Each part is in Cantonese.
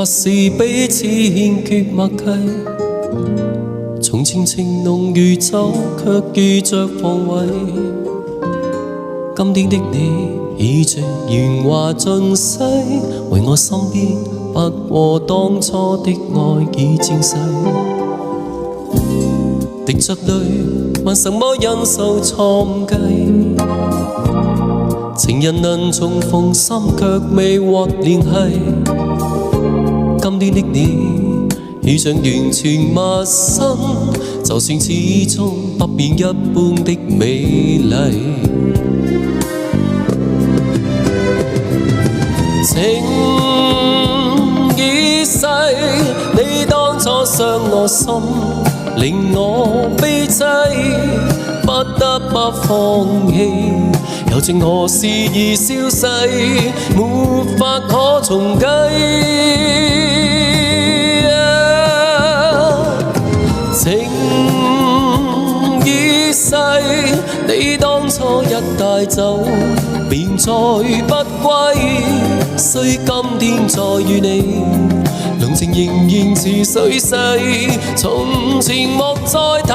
或是彼此欠缺默契。從前情濃如酒，卻遇着防衛。今天的你已像鉛華盡逝，為我身邊不過當初的愛已漸逝。滴着淚，問什麼忍受錯誤計？情人能重逢，心卻未獲聯繫。今天的你已像完全陌生，就算始終不變一般的美麗。情已逝，你當初傷我心，令我悲凄，不得不放棄。柔情何時已消逝，沒法可重計。情已逝，你當初一帶走，便再不歸。雖今天再與你，濃情仍然似水逝，從前莫再提。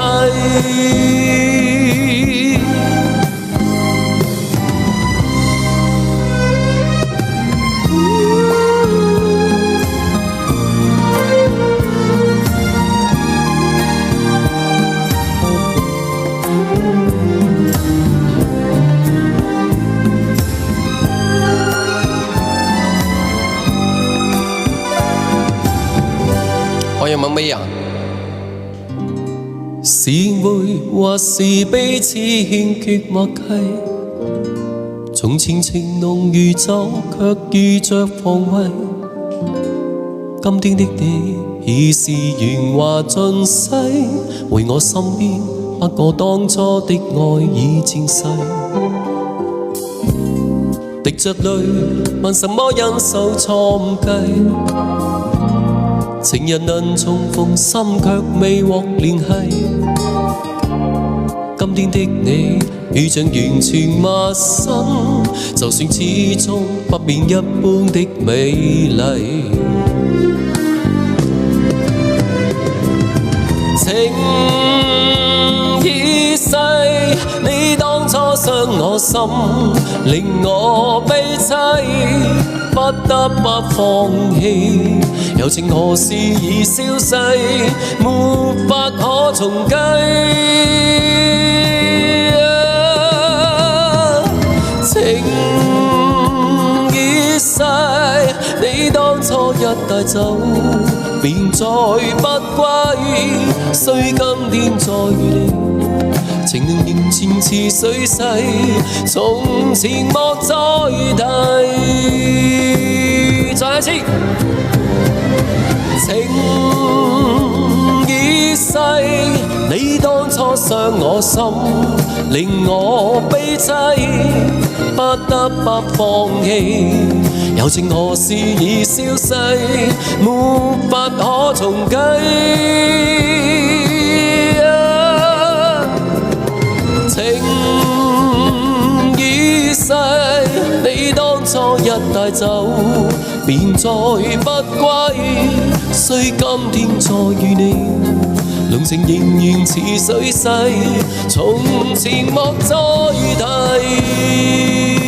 我有冇咩啊？是會或是彼此欠缺默契？從前情濃如酒，卻遇着防衛。今天的你已是鉛華盡逝，為我身邊不過當初的愛已漸逝。滴着淚，問什麼忍受錯誤計？情人能重逢，心卻未獲聯繫。今天的你已像完全陌生，就算始終不變一般的美麗。情已逝，你當初傷我心，令我悲凄，不得不放棄。柔情何時已消逝，沒法可重計。情已逝，你當初一帶走，便再不歸。雖今天再遇你，情仍然似水逝，從前莫再提。再一次。情已逝，你當初傷我心，令我悲凄，不得不放棄。柔情何時已消逝，沒法可重計。情已逝，你當初一帶走，便再不歸。雖今天再遇你，濃情仍然似水逝，從前莫再提。